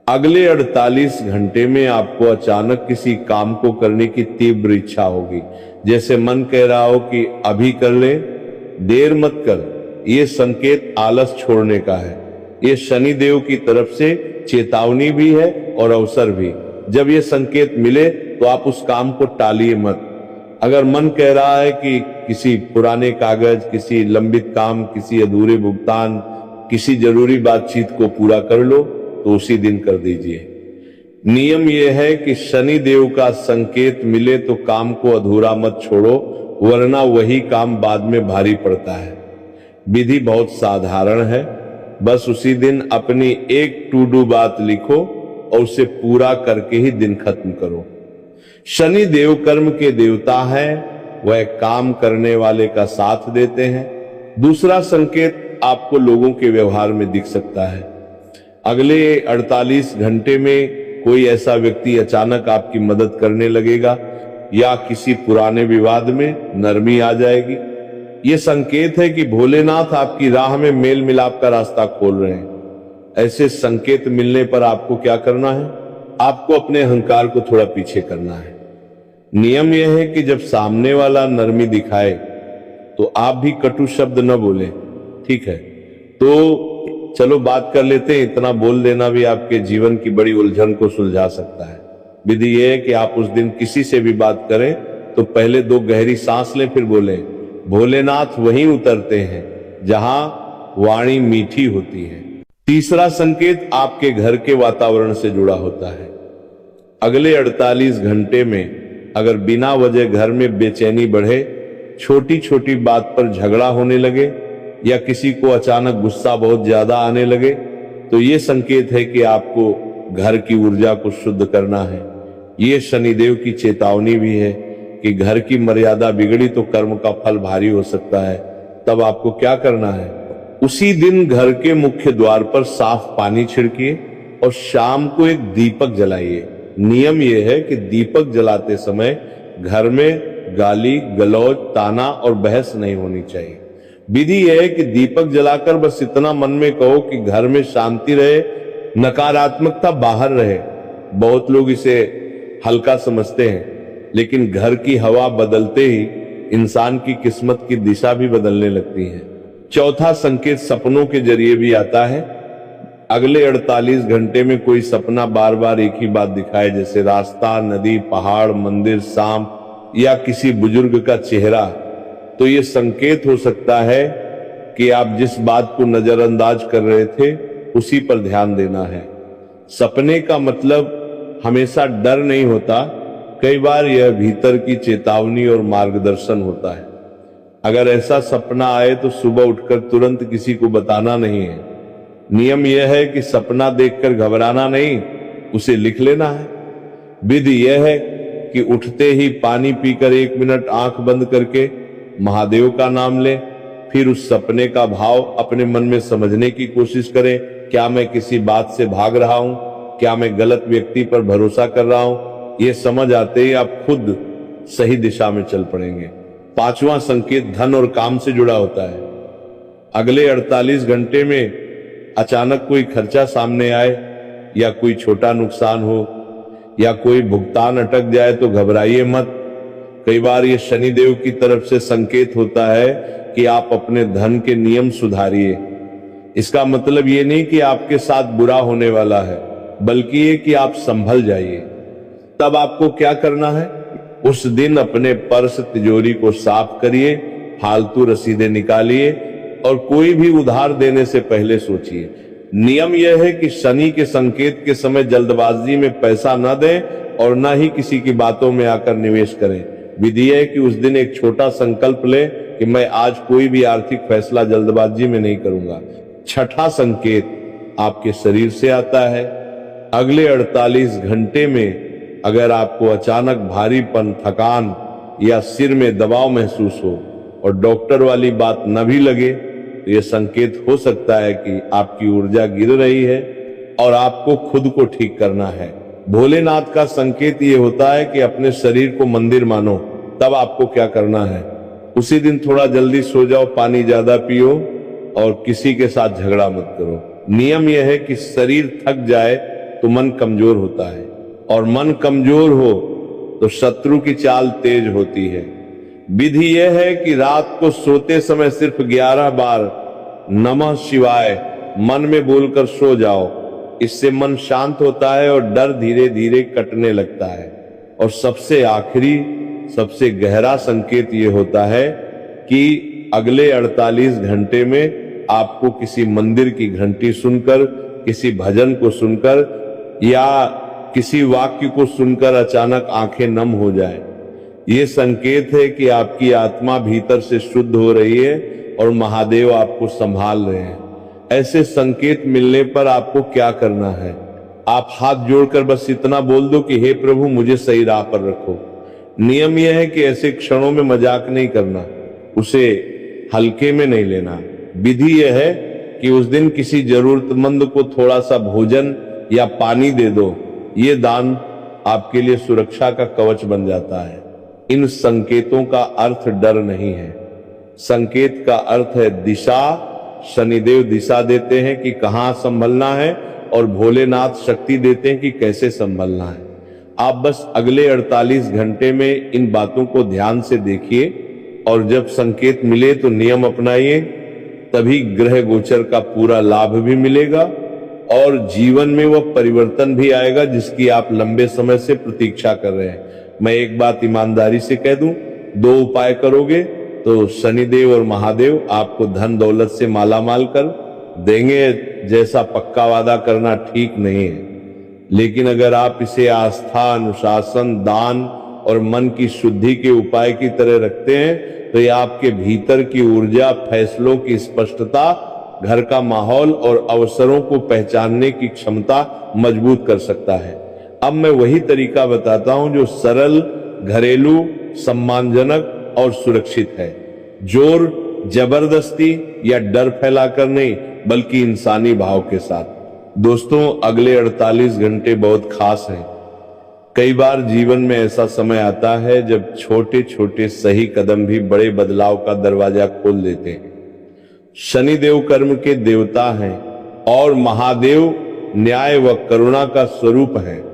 अगले 48 घंटे में आपको अचानक किसी काम को करने की तीव्र इच्छा होगी, जैसे मन कह रहा हो कि अभी कर ले, देर मत कर। ये संकेत आलस छोड़ने का है। ये शनिदेव की तरफ से चेतावनी भी है और अवसर भी। जब ये संकेत मिले तो आप उस काम को टालिए मत। अगर मन कह रहा है कि किसी पुराने कागज, किसी लंबित काम, किसी अधूरे भुगतान, किसी जरूरी बातचीत को पूरा कर लो तो उसी दिन कर दीजिए। नियम यह है कि शनि देव का संकेत मिले तो काम को अधूरा मत छोड़ो, वरना वही काम बाद में भारी पड़ता है। विधि बहुत साधारण है, बस उसी दिन अपनी एक टू डू बात लिखो और उसे पूरा करके ही दिन खत्म करो। शनि देव कर्म के देवता हैं, वह काम करने वाले का साथ देते हैं। दूसरा संकेत आपको लोगों के व्यवहार में दिख सकता है। अगले 48 घंटे में कोई ऐसा व्यक्ति अचानक आपकी मदद करने लगेगा या किसी पुराने विवाद में नरमी आ जाएगी। ये संकेत है कि भोलेनाथ आपकी राह में मेल मिलाप का रास्ता खोल रहे हैं। ऐसे संकेत मिलने पर आपको क्या करना है? आपको अपने अहंकार को थोड़ा पीछे करना है। नियम यह है कि जब सामने वाला नरमी दिखाए तो आप भी कटु शब्द न बोले, ठीक है? तो चलो बात कर लेते हैं। इतना बोल देना भी आपके जीवन की बड़ी उलझन को सुलझा सकता है। विधि यह है कि आप उस दिन किसी से भी बात करें तो पहले 2 गहरी सांस लें, फिर बोलें। भोलेनाथ वहीं उतरते हैं जहां वाणी मीठी होती है। तीसरा संकेत आपके घर के वातावरण से जुड़ा होता है। अगले 48 घंटे में अगर बिना वजह घर में बेचैनी बढ़े, छोटी छोटी बात पर झगड़ा होने लगे या किसी को अचानक गुस्सा बहुत ज्यादा आने लगे, तो ये संकेत है कि आपको घर की ऊर्जा को शुद्ध करना है। ये शनिदेव की चेतावनी भी है कि घर की मर्यादा बिगड़ी तो कर्म का फल भारी हो सकता है। तब आपको क्या करना है? उसी दिन घर के मुख्य द्वार पर साफ पानी छिड़किए और शाम को एक दीपक जलाइए। नियम यह है कि दीपक जलाते समय घर में गाली गलौज, ताना और बहस नहीं होनी चाहिए। विधि यह है कि दीपक जलाकर बस इतना मन में कहो कि घर में शांति रहे, नकारात्मकता बाहर रहे। बहुत लोग इसे हल्का समझते हैं, लेकिन घर की हवा बदलते ही इंसान की किस्मत की दिशा भी बदलने लगती है। चौथा संकेत सपनों के जरिए भी आता है। अगले 48 घंटे में कोई सपना बार बार एक ही बात दिखाए, जैसे रास्ता, नदी, पहाड़, मंदिर, सांप या किसी बुजुर्ग का चेहरा, तो ये संकेत हो सकता है कि आप जिस बात को नजरअंदाज कर रहे थे उसी पर ध्यान देना है। सपने का मतलब हमेशा डर नहीं होता, कई बार यह भीतर की चेतावनी और मार्गदर्शन होता है। अगर ऐसा सपना आए तो सुबह उठकर तुरंत किसी को बताना नहीं है। नियम यह है कि सपना देखकर घबराना नहीं, उसे लिख लेना है। विधि यह है कि उठते ही पानी पीकर 1 मिनट आंख बंद करके महादेव का नाम लें, फिर उस सपने का भाव अपने मन में समझने की कोशिश करें। क्या मैं किसी बात से भाग रहा हूं? क्या मैं गलत व्यक्ति पर भरोसा कर रहा हूं? ये समझ आते ही आप खुद सही दिशा में चल पड़ेंगे। 5वां संकेत धन और काम से जुड़ा होता है। अगले 48 घंटे में अचानक कोई खर्चा सामने आए या कोई छोटा नुकसान हो या कोई भुगतान अटक जाए तो घबराइए मत। कई बार ये शनिदेव की तरफ से संकेत होता है कि आप अपने धन के नियम सुधारिए। इसका मतलब ये नहीं कि आपके साथ बुरा होने वाला है, बल्कि ये कि आप संभल जाइए। तब आपको क्या करना है? उस दिन अपने पर्स, तिजोरी को साफ करिए, फालतू रसीदें निकालिए और कोई भी उधार देने से पहले सोचिए। नियम यह है कि शनि के संकेत के समय जल्दबाजी में पैसा न दें और न ही किसी की बातों में आकर निवेश करें। विधि है कि उस दिन एक छोटा संकल्प लें कि मैं आज कोई भी आर्थिक फैसला जल्दबाजी में नहीं करूंगा। 6ठा संकेत आपके शरीर से आता है। अगले 48 घंटे में अगर आपको अचानक भारीपन, थकान या सिर में दबाव महसूस हो और डॉक्टर वाली बात न भी लगे, तो यह संकेत हो सकता है कि आपकी ऊर्जा गिर रही है और आपको खुद को ठीक करना है। भोलेनाथ का संकेत ये होता है कि अपने शरीर को मंदिर मानो। तब आपको क्या करना है, उसी दिन थोड़ा जल्दी सो जाओ, पानी ज्यादा पियो और किसी के साथ झगड़ा मत करो। नियम यह है कि शरीर थक जाए तो मन कमजोर होता है, और मन कमजोर हो तो शत्रु की चाल तेज होती है। विधि यह है कि रात को सोते समय सिर्फ 11 बार नमः शिवाय मन में बोलकर सो जाओ। इससे मन शांत होता है और डर धीरे धीरे कटने लगता है। और सबसे आखिरी, सबसे गहरा संकेत यह होता है कि अगले 48 घंटे में आपको किसी मंदिर की घंटी सुनकर, किसी भजन को सुनकर या किसी वाक्य को सुनकर अचानक आंखें नम हो जाए। ये संकेत है कि आपकी आत्मा भीतर से शुद्ध हो रही है और महादेव आपको संभाल रहे हैं। ऐसे संकेत मिलने पर आपको क्या करना है, आप हाथ जोड़कर बस इतना बोल दो कि हे प्रभु मुझे सही राह पर रखो। नियम यह है कि ऐसे क्षणों में मजाक नहीं करना, उसे हल्के में नहीं लेना। विधि यह है कि उस दिन किसी जरूरतमंद को थोड़ा सा भोजन या पानी दे दो। ये दान आपके लिए सुरक्षा का कवच बन जाता है। इन संकेतों का अर्थ डर नहीं है, संकेत का अर्थ है दिशा। शनिदेव दिशा देते हैं कि कहां संभलना है और भोलेनाथ शक्ति देते हैं कि कैसे संभलना है। आप बस अगले 48 घंटे में इन बातों को ध्यान से देखिए और जब संकेत मिले तो नियम अपनाइए, तभी ग्रह गोचर का पूरा लाभ भी मिलेगा और जीवन में वह परिवर्तन भी आएगा जिसकी आप लंबे समय से प्रतीक्षा कर रहे हैं। मैं एक बात ईमानदारी से कह दूं, 2 उपाय करोगे तो शनिदेव और महादेव आपको धन दौलत से मालामाल कर देंगे। जैसा पक्का वादा करना ठीक नहीं है, लेकिन अगर आप इसे आस्था, अनुशासन, दान और मन की शुद्धि के उपाय की तरह रखते हैं तो ये आपके भीतर की ऊर्जा, फैसलों की स्पष्टता, घर का माहौल और अवसरों को पहचानने की क्षमता मजबूत कर सकता है। अब मैं वही तरीका बताता हूं जो सरल, घरेलू, सम्मानजनक और सुरक्षित है। जोर, जबरदस्ती या डर फैलाकर नहीं, बल्कि इंसानी भाव के साथ। दोस्तों, अगले 48 घंटे बहुत खास हैं। कई बार जीवन में ऐसा समय आता है जब छोटे छोटे सही कदम भी बड़े बदलाव का दरवाजा खोल देते हैं। शनिदेव कर्म के देवता हैं और महादेव न्याय व करुणा का स्वरूप है।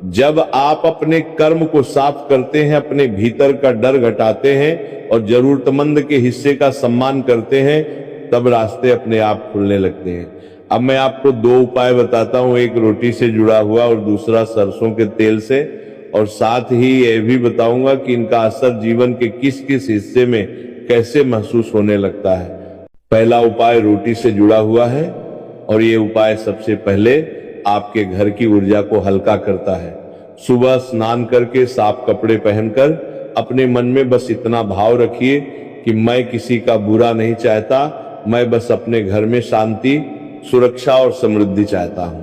जब आप अपने कर्म को साफ करते हैं, अपने भीतर का डर घटाते हैं और जरूरतमंद के हिस्से का सम्मान करते हैं, तब रास्ते अपने आप खुलने लगते हैं। अब मैं आपको 2 उपाय बताता हूं, एक रोटी से जुड़ा हुआ और दूसरा सरसों के तेल से, और साथ ही यह भी बताऊंगा कि इनका असर जीवन के किस किस हिस्से में कैसे महसूस होने लगता है। पहला उपाय रोटी से जुड़ा हुआ है और ये उपाय सबसे पहले आपके घर की ऊर्जा को हल्का करता है। सुबह स्नान करके साफ कपड़े पहनकर अपने मन में बस इतना भाव रखिए कि मैं किसी का बुरा नहीं चाहता, मैं बस अपने घर में शांति, सुरक्षा और समृद्धि चाहता हूं।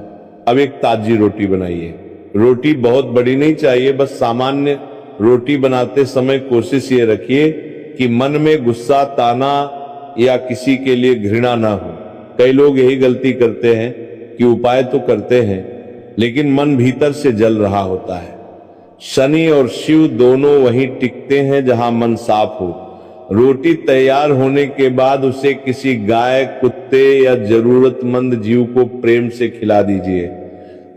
अब एक ताजी रोटी बनाइए। रोटी बहुत बड़ी नहीं चाहिए, बस सामान्य रोटी बनाते समय कोशिश ये रखिए कि मन में गुस्सा, ताना या किसी के लिए घृणा ना हो। कई लोग यही गलती करते हैं कि उपाय तो करते हैं लेकिन मन भीतर से जल रहा होता है। शनि और शिव दोनों वहीं टिकते हैं जहां मन साफ हो। रोटी तैयार होने के बाद उसे किसी गाय, कुत्ते या जरूरतमंद जीव को प्रेम से खिला दीजिए।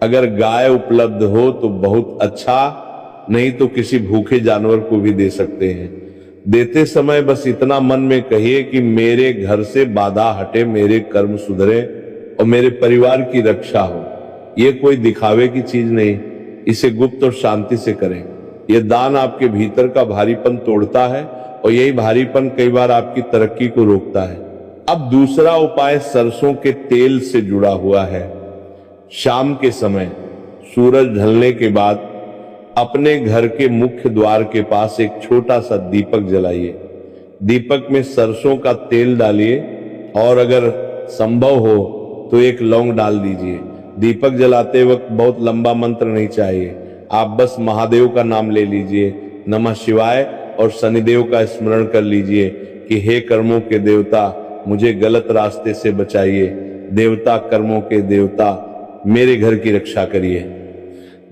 अगर गाय उपलब्ध हो तो बहुत अच्छा, नहीं तो किसी भूखे जानवर को भी दे सकते हैं। देते समय बस इतना मन में कहिए कि मेरे घर से बाधा हटे, मेरे कर्म सुधरे और मेरे परिवार की रक्षा हो। ये कोई दिखावे की चीज नहीं, इसे गुप्त और शांति से करें। यह दान आपके भीतर का भारीपन तोड़ता है और यही भारीपन कई बार आपकी तरक्की को रोकता है। अब दूसरा उपाय सरसों के तेल से जुड़ा हुआ है। शाम के समय सूरज ढलने के बाद अपने घर के मुख्य द्वार के पास एक छोटा सा दीपक जलाइए। दीपक में सरसों का तेल डालिए और अगर संभव हो तो एक लौंग डाल दीजिए। दीपक जलाते वक्त बहुत लंबा मंत्र नहीं चाहिए, आप बस महादेव का नाम ले लीजिए, नमः शिवाय, और शनिदेव का स्मरण कर लीजिए कि हे कर्मों के देवता, मुझे गलत रास्ते से बचाइए। देवता कर्मों के देवता, मेरे घर की रक्षा करिए।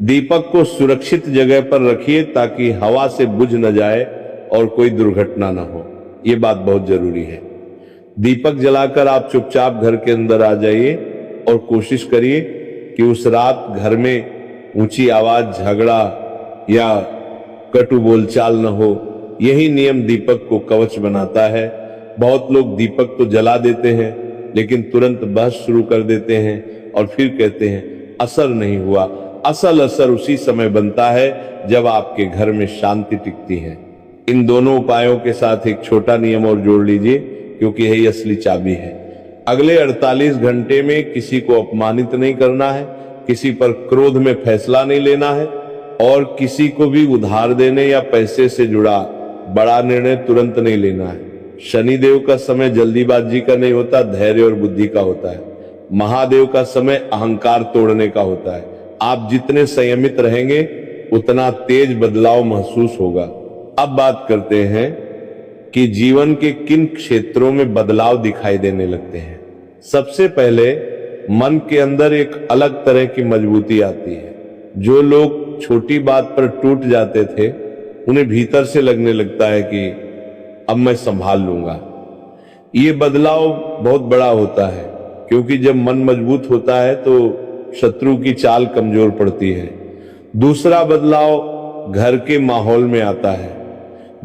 दीपक को सुरक्षित जगह पर रखिए ताकि हवा से बुझ न जाए और कोई दुर्घटना न हो, ये बात बहुत जरूरी है। दीपक जलाकर आप चुपचाप घर के अंदर आ जाइए और कोशिश करिए कि उस रात घर में ऊंची आवाज, झगड़ा या कटु बोलचाल न हो। यही नियम दीपक को कवच बनाता है। बहुत लोग दीपक तो जला देते हैं लेकिन तुरंत बहस शुरू कर देते हैं और फिर कहते हैं असर नहीं हुआ। असल असर उसी समय बनता है जब आपके घर में शांति टिकती है। इन दोनों उपायों के साथ एक छोटा नियम और जोड़ लीजिए, क्योंकि यही असली चाबी है। अगले 48 घंटे में किसी को अपमानित नहीं करना है, किसी पर क्रोध में फैसला नहीं लेना है और किसी को भी उधार देने या पैसे से जुड़ा बड़ा निर्णय तुरंत नहीं लेना है। शनिदेव का समय जल्दीबाजी का नहीं होता, धैर्य और बुद्धि का होता है। महादेव का समय अहंकार तोड़ने का होता है। आप जितने संयमित रहेंगे उतना तेज बदलाव महसूस होगा। अब बात करते हैं कि जीवन के किन क्षेत्रों में बदलाव दिखाई देने लगते हैं। सबसे पहले मन के अंदर एक अलग तरह की मजबूती आती है। जो लोग छोटी बात पर टूट जाते थे, उन्हें भीतर से लगने लगता है कि अब मैं संभाल लूंगा। ये बदलाव बहुत बड़ा होता है, क्योंकि जब मन मजबूत होता है तो शत्रु की चाल कमजोर पड़ती है। दूसरा बदलाव घर के माहौल में आता है।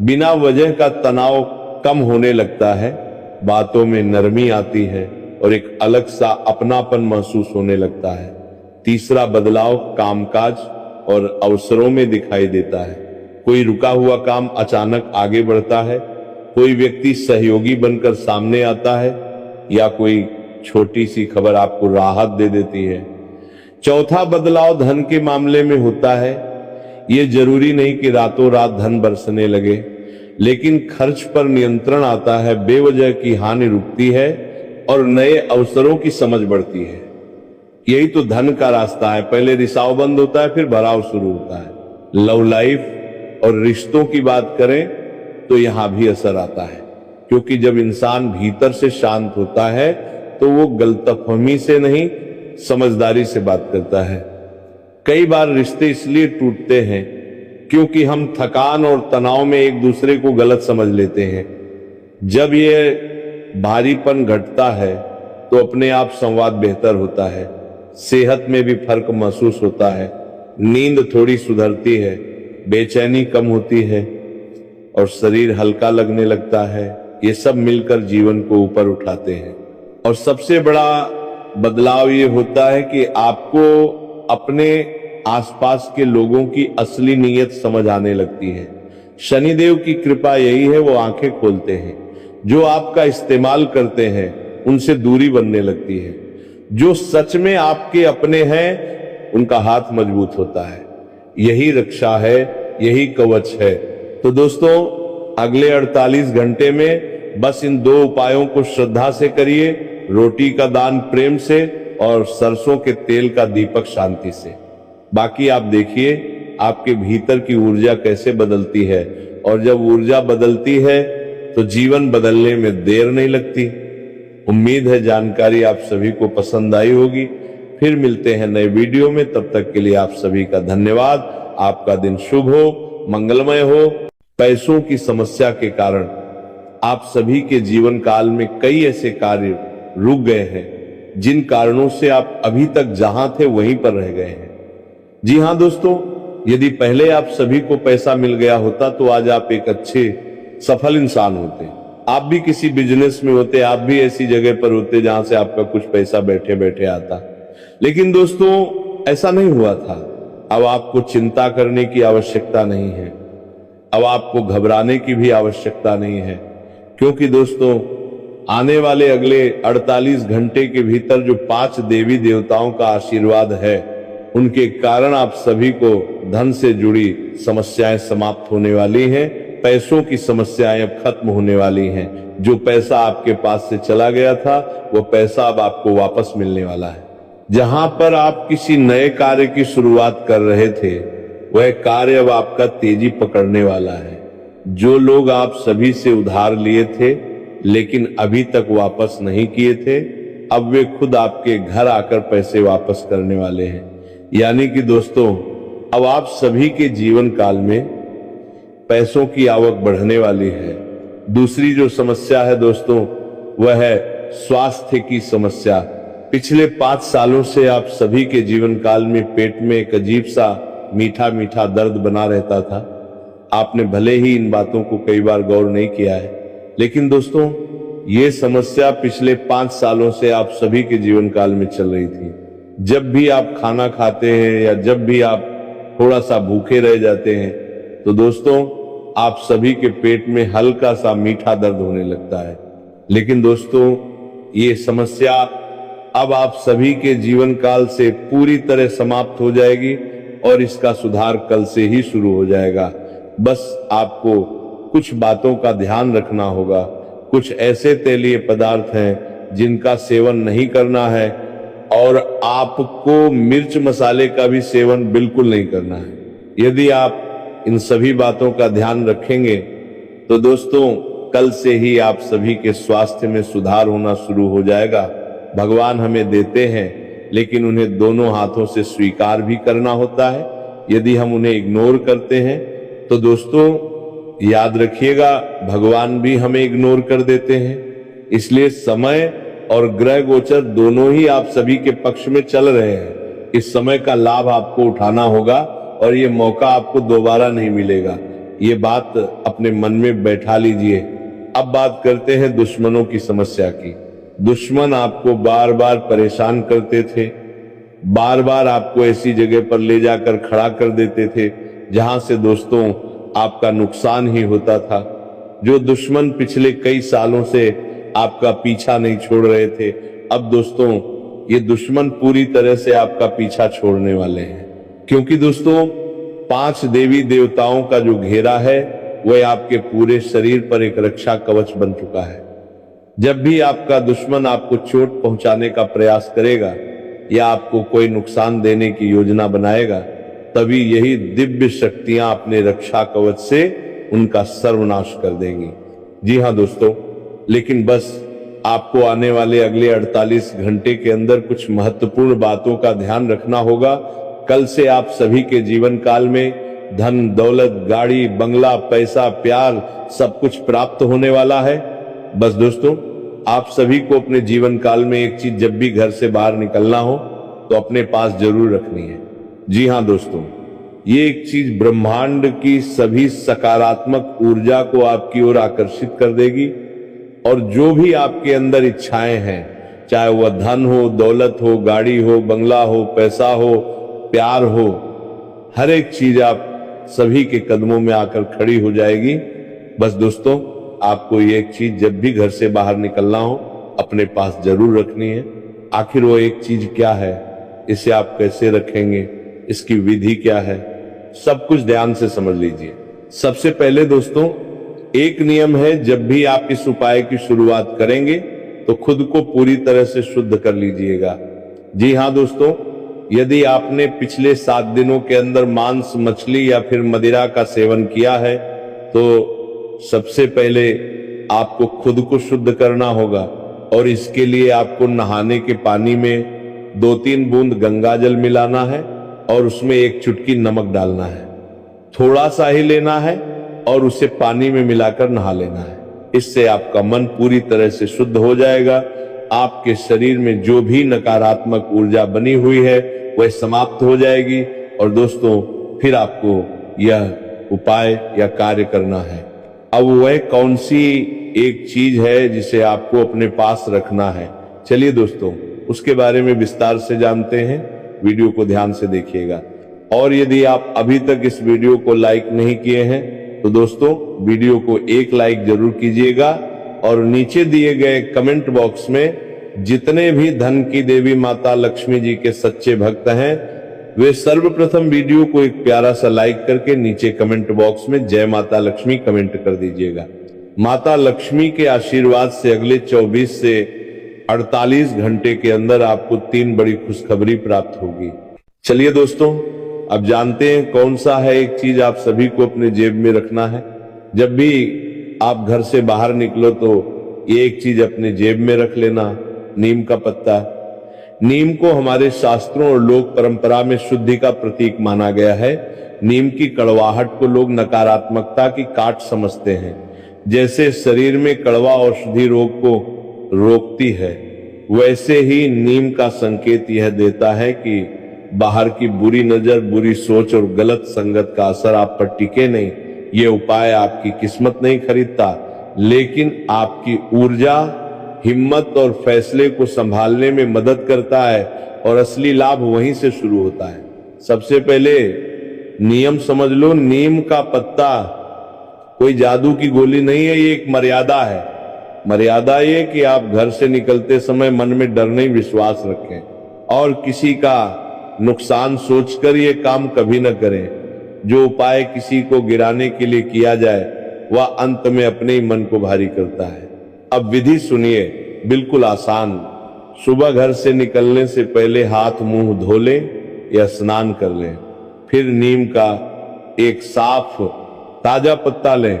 बिना वजह का तनाव कम होने लगता है, बातों में नरमी आती है और एक अलग सा अपनापन महसूस होने लगता है। तीसरा बदलाव कामकाज और अवसरों में दिखाई देता है। कोई रुका हुआ काम अचानक आगे बढ़ता है, कोई व्यक्ति सहयोगी बनकर सामने आता है या कोई छोटी सी खबर आपको राहत दे देती है। चौथा बदलाव धन के मामले में होता है। ये जरूरी नहीं कि रातों रात धन बरसने लगे, लेकिन खर्च पर नियंत्रण आता है, बेवजह की हानि रुकती है और नए अवसरों की समझ बढ़ती है। यही तो धन का रास्ता है। पहले रिसाव बंद होता है, फिर भराव शुरू होता है। लव लाइफ और रिश्तों की बात करें तो यहां भी असर आता है, क्योंकि जब इंसान भीतर से शांत होता है तो वो गलतफहमी से नहीं, समझदारी से बात करता है। कई बार रिश्ते इसलिए टूटते हैं क्योंकि हम थकान और तनाव में एक दूसरे को गलत समझ लेते हैं। जब ये भारीपन घटता है तो अपने आप संवाद बेहतर होता है, सेहत में भी फर्क महसूस होता है, नींद थोड़ी सुधरती है, बेचैनी कम होती है और शरीर हल्का लगने लगता है। ये सब मिलकर जीवन को ऊपर उठाते हैं। और सबसे बड़ा बदलाव ये होता है कि आपको अपने आसपास के लोगों की असली नीयत समझ आने लगती है। शनिदेव की कृपा यही है, वो आंखें खोलते हैं। जो आपका इस्तेमाल करते हैं उनसे दूरी बनने लगती है। जो सच में आपके अपने हैं उनका हाथ मजबूत होता है। यही रक्षा है, यही कवच है। तो दोस्तों, अगले 48 घंटे में बस इन दो उपायों को श्रद्धा से करिए, रोटी का दान प्रेम से और सरसों के तेल का दीपक शांति से। बाकी आप देखिए आपके भीतर की ऊर्जा कैसे बदलती है, और जब ऊर्जा बदलती है तो जीवन बदलने में देर नहीं लगती। उम्मीद है जानकारी आप सभी को पसंद आई होगी। फिर मिलते हैं नए वीडियो में, तब तक के लिए आप सभी का धन्यवाद। आपका दिन शुभ हो, मंगलमय हो। पैसों की समस्या के कारण आप सभी के जीवन काल में कई ऐसे कार्य रुक गए हैं जिन कारणों से आप अभी तक जहां थे वहीं पर रह गए हैं। जी हां दोस्तों, यदि पहले आप सभी को पैसा मिल गया होता तो आज आप एक अच्छे सफल इंसान होते, आप भी किसी बिजनेस में होते, आप भी ऐसी जगह पर होते जहां से आपका कुछ पैसा बैठे बैठे आता। लेकिन दोस्तों ऐसा नहीं हुआ था। अब आपको चिंता करने की आवश्यकता नहीं है, अब आपको घबराने की भी आवश्यकता नहीं है, क्योंकि दोस्तों आने वाले अगले 48 घंटे के भीतर जो 5 देवी देवताओं का आशीर्वाद है, उनके कारण आप सभी को धन से जुड़ी समस्याएं समाप्त होने वाली हैं। पैसों की समस्याएं अब खत्म होने वाली हैं। जो पैसा आपके पास से चला गया था वो पैसा अब आपको वापस मिलने वाला है। जहां पर आप किसी नए कार्य की शुरुआत कर रहे थे वह कार्य अब आपका तेजी पकड़ने वाला है। जो लोग आप सभी से उधार लिए थे लेकिन अभी तक वापस नहीं किए थे, अब वे खुद आपके घर आकर पैसे वापस करने वाले हैं। यानी कि दोस्तों, अब आप सभी के जीवन काल में पैसों की आवक बढ़ने वाली है। दूसरी जो समस्या है दोस्तों, वह है स्वास्थ्य की समस्या। पिछले 5 सालों से आप सभी के जीवन काल में पेट में एक अजीब सा मीठा मीठा दर्द बना रहता था। आपने भले ही इन बातों को कई बार गौर नहीं किया है, लेकिन दोस्तों ये समस्या पिछले 5 सालों से आप सभी के जीवन काल में चल रही थी। जब भी आप खाना खाते हैं या जब भी आप थोड़ा सा भूखे रह जाते हैं, तो दोस्तों आप सभी के पेट में हल्का सा मीठा दर्द होने लगता है। लेकिन दोस्तों ये समस्या अब आप सभी के जीवन काल से पूरी तरह समाप्त हो जाएगी और इसका सुधार कल से ही शुरू हो जाएगा। बस आपको कुछ बातों का ध्यान रखना होगा। कुछ ऐसे तेलीय पदार्थ हैं जिनका सेवन नहीं करना है और आपको मिर्च मसाले का भी सेवन बिल्कुल नहीं करना है। यदि आप इन सभी बातों का ध्यान रखेंगे तो दोस्तों कल से ही आप सभी के स्वास्थ्य में सुधार होना शुरू हो जाएगा। भगवान हमें देते हैं, लेकिन उन्हें दोनों हाथों से स्वीकार भी करना होता है। यदि हम उन्हें इग्नोर करते हैं तो दोस्तों याद रखिएगा, भगवान भी हमें इग्नोर कर देते हैं। इसलिए समय और ग्रह गोचर दोनों ही आप सभी के पक्ष में चल रहे हैं। इस समय का लाभ आपको उठाना होगा और ये मौका आपको दोबारा नहीं मिलेगा। ये बात अपने मन में बैठा लीजिए। अब बात करते हैं दुश्मनों की समस्या की। दुश्मन आपको बार बार परेशान करते थे, बार बार आपको ऐसी जगह पर ले जाकर खड़ा कर देते थे जहां से दोस्तों आपका नुकसान ही होता था। जो दुश्मन पिछले कई सालों से आपका पीछा नहीं छोड़ रहे थे, अब दोस्तों ये दुश्मन पूरी तरह से आपका पीछा छोड़ने वाले हैं। क्योंकि दोस्तों 5 देवी देवताओं का जो घेरा है वह आपके पूरे शरीर पर एक रक्षा कवच बन चुका है। जब भी आपका दुश्मन आपको चोट पहुंचाने का प्रयास करेगा या आपको कोई नुकसान देने की योजना बनाएगा, तभी यही दिव्य शक्तियां अपने रक्षा कवच से उनका सर्वनाश कर देंगी। जी हां दोस्तों, लेकिन बस आपको आने वाले अगले 48 घंटे के अंदर कुछ महत्वपूर्ण बातों का ध्यान रखना होगा। कल से आप सभी के जीवन काल में धन दौलत, गाड़ी बंगला, पैसा, प्यार सब कुछ प्राप्त होने वाला है। बस दोस्तों आप सभी को अपने जीवन काल में एक चीज जब भी घर से बाहर निकलना हो तो अपने पास जरूर रखनी है। जी हां दोस्तों, ये एक चीज ब्रह्मांड की सभी सकारात्मक ऊर्जा को आपकी ओर आकर्षित कर देगी और जो भी आपके अंदर इच्छाएं हैं, चाहे वह धन हो, दौलत हो, गाड़ी हो, बंगला हो, पैसा हो, प्यार हो, हर एक चीज आप सभी के कदमों में आकर खड़ी हो जाएगी। बस दोस्तों आपको ये एक चीज जब भी घर से बाहर निकलना हो अपने पास जरूर रखनी है। आखिर वो एक चीज क्या है, इसे आप कैसे रखेंगे, इसकी विधि क्या है, सब कुछ ध्यान से समझ लीजिए। सबसे पहले दोस्तों एक नियम है, जब भी आप इस उपाय की शुरुआत करेंगे तो खुद को पूरी तरह से शुद्ध कर लीजिएगा। जी हां दोस्तों, यदि आपने पिछले 7 दिनों के अंदर मांस, मछली या फिर मदिरा का सेवन किया है तो सबसे पहले आपको खुद को शुद्ध करना होगा और इसके लिए आपको नहाने के पानी में 2-3 बूंद गंगा जल मिलाना है और उसमें 1 चुटकी नमक डालना है। थोड़ा सा ही लेना है और उसे पानी में मिलाकर नहा लेना है। इससे आपका मन पूरी तरह से शुद्ध हो जाएगा। आपके शरीर में जो भी नकारात्मक ऊर्जा बनी हुई है वह समाप्त हो जाएगी और दोस्तों फिर आपको यह उपाय या कार्य करना है। अब वह कौन सी एक चीज है जिसे आपको अपने पास रखना है, चलिए दोस्तों उसके बारे में विस्तार से जानते हैं। वीडियो को ध्यान से देखिएगा और यदि आप अभी तक इस वीडियो को लाइक नहीं किए हैं तो दोस्तों वीडियो को एक लाइक जरूर कीजिएगा और नीचे दिए गए कमेंट बॉक्स में जितने भी धन की देवी माता लक्ष्मी जी के सच्चे भक्त हैं वे सर्वप्रथम वीडियो को एक प्यारा सा लाइक करके नीचे कमेंट बॉक्स में जय माता लक्ष्मी कमेंट कर दीजिएगा। माता लक्ष्मी के आशीर्वाद से अगले 24 से 48 घंटे के अंदर आपको 3 बड़ी खुशखबरी प्राप्त होगी। चलिए दोस्तों अब जानते हैं कौन सा है एक चीज आप सभी को अपने जेब में रखना है। जब भी आप घर से बाहर निकलो तो ये एक चीज अपने जेब में रख लेना। नीम का पत्ता। नीम को हमारे शास्त्रों और लोक परंपरा में शुद्धि का प्रतीक माना गया है। नीम की कड़वाहट को लोग नकारात्मकता की काट समझते हैं। जैसे शरीर में कड़वा औषधि रोग को रोकती है, वैसे ही नीम का संकेत यह देता है कि बाहर की बुरी नजर, बुरी सोच और गलत संगत का असर आप पर टिके नहीं। ये उपाय आपकी किस्मत नहीं खरीदता, लेकिन आपकी ऊर्जा, हिम्मत और फैसले को संभालने में मदद करता है और असली लाभ वहीं से शुरू होता है। सबसे पहले नियम समझ लो, नीम का पत्ता कोई जादू की गोली नहीं है, ये एक मर्यादा है। मर्यादा ये कि आप घर से निकलते समय मन में डर नहीं, विश्वास रखें और किसी का नुकसान सोचकर ये काम कभी न करें। जो उपाय किसी को गिराने के लिए किया जाए वह अंत में अपने ही मन को भारी करता है। अब विधि सुनिए, बिल्कुल आसान। सुबह घर से निकलने से पहले हाथ मुंह धो लें या स्नान कर लें। फिर नीम का एक साफ ताजा पत्ता लें।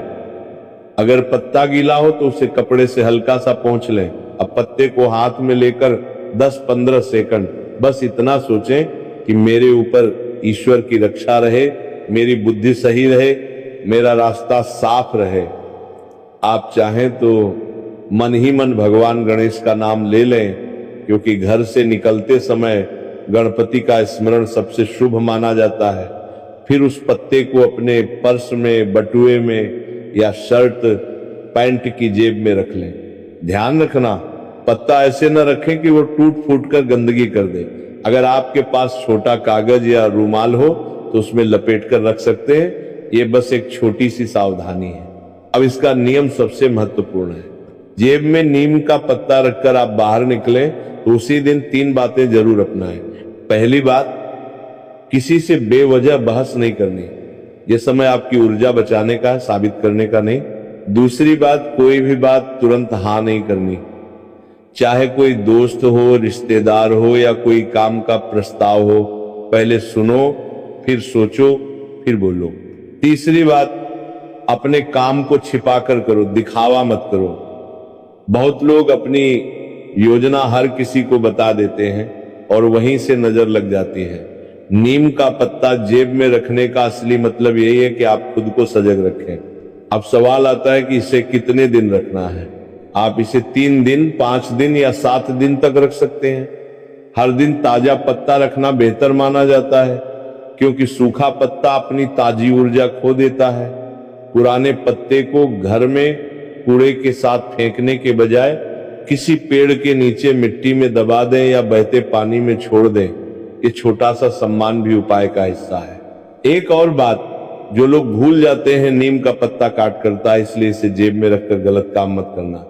अगर पत्ता गीला हो तो उसे कपड़े से हल्का सा पोंछ लें। अब पत्ते को हाथ में लेकर 10-15 सेकंड बस इतना सोचें कि मेरे ऊपर ईश्वर की रक्षा रहे, मेरी बुद्धि सही रहे, मेरा रास्ता साफ रहे। आप चाहें तो मन ही मन भगवान गणेश का नाम ले लें, क्योंकि घर से निकलते समय गणपति का स्मरण सबसे शुभ माना जाता है। फिर उस पत्ते को अपने पर्स में, बटुए में या शर्ट पैंट की जेब में रख लें। ध्यान रखना, पत्ता ऐसे न रखें कि वो टूट फूट कर गंदगी कर दे। अगर आपके पास छोटा कागज या रूमाल हो तो उसमें लपेट कर रख सकते हैं। ये बस एक छोटी सी सावधानी है। अब इसका नियम सबसे महत्वपूर्ण है। जेब में नीम का पत्ता रखकर आप बाहर निकलें तो उसी दिन 3 बातें जरूर अपनाएं। पहली बात, किसी से बेवजह बहस नहीं करनी। यह समय आपकी ऊर्जा बचाने का है, साबित करने का नहीं। दूसरी बात, कोई भी बात तुरंत हाँ नहीं करनी, चाहे कोई दोस्त हो, रिश्तेदार हो या कोई काम का प्रस्ताव हो। पहले सुनो, फिर सोचो, फिर बोलो। तीसरी बात, अपने काम को छिपाकर करो, दिखावा मत करो। बहुत लोग अपनी योजना हर किसी को बता देते हैं और वहीं से नजर लग जाती है। नीम का पत्ता जेब में रखने का असली मतलब यही है कि आप खुद को सजग रखें। अब सवाल आता है कि इसे कितने दिन रखना है। आप इसे 3 दिन, 5 दिन या 7 दिन तक रख सकते हैं। हर दिन ताजा पत्ता रखना बेहतर माना जाता है, क्योंकि सूखा पत्ता अपनी ताजी ऊर्जा खो देता है। पुराने पत्ते को घर में कूड़े के साथ फेंकने के बजाय किसी पेड़ के नीचे मिट्टी में दबा दें या बहते पानी में छोड़ दें। ये छोटा सा सम्मान भी उपाय का हिस्सा है। एक और बात, जो लोग भूल जाते हैं, नीम का पत्ता काट करता है, इसलिए इसे जेब में रखकर गलत काम मत करना।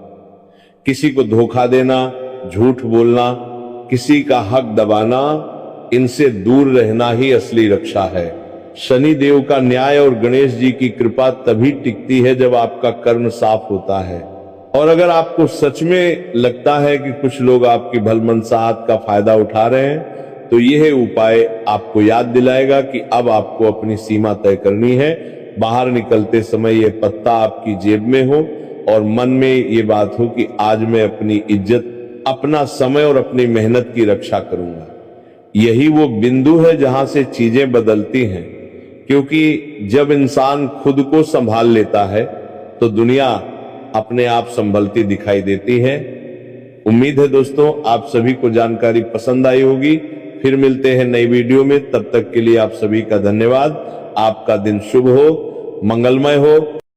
किसी को धोखा देना, झूठ बोलना, किसी का हक दबाना, इनसे दूर रहना ही असली रक्षा है। शनि देव का न्याय और गणेश जी की कृपा तभी टिकती है जब आपका कर्म साफ होता है। और अगर आपको सच में लगता है कि कुछ लोग आपकी भलमनसाहत का फायदा उठा रहे हैं, तो यह उपाय आपको याद दिलाएगा कि अब आपको अपनी सीमा तय करनी है। बाहर निकलते समय यह पत्ता आपकी जेब में हो और मन में ये बात हो कि आज मैं अपनी इज्जत, अपना समय और अपनी मेहनत की रक्षा करूंगा। यही वो बिंदु है जहां से चीजें बदलती हैं, क्योंकि जब इंसान खुद को संभाल लेता है तो दुनिया अपने आप संभलती दिखाई देती है। उम्मीद है दोस्तों आप सभी को जानकारी पसंद आई होगी। फिर मिलते हैं नई वीडियो में, तब तक के लिए आप सभी का धन्यवाद। आपका दिन शुभ हो, मंगलमय हो।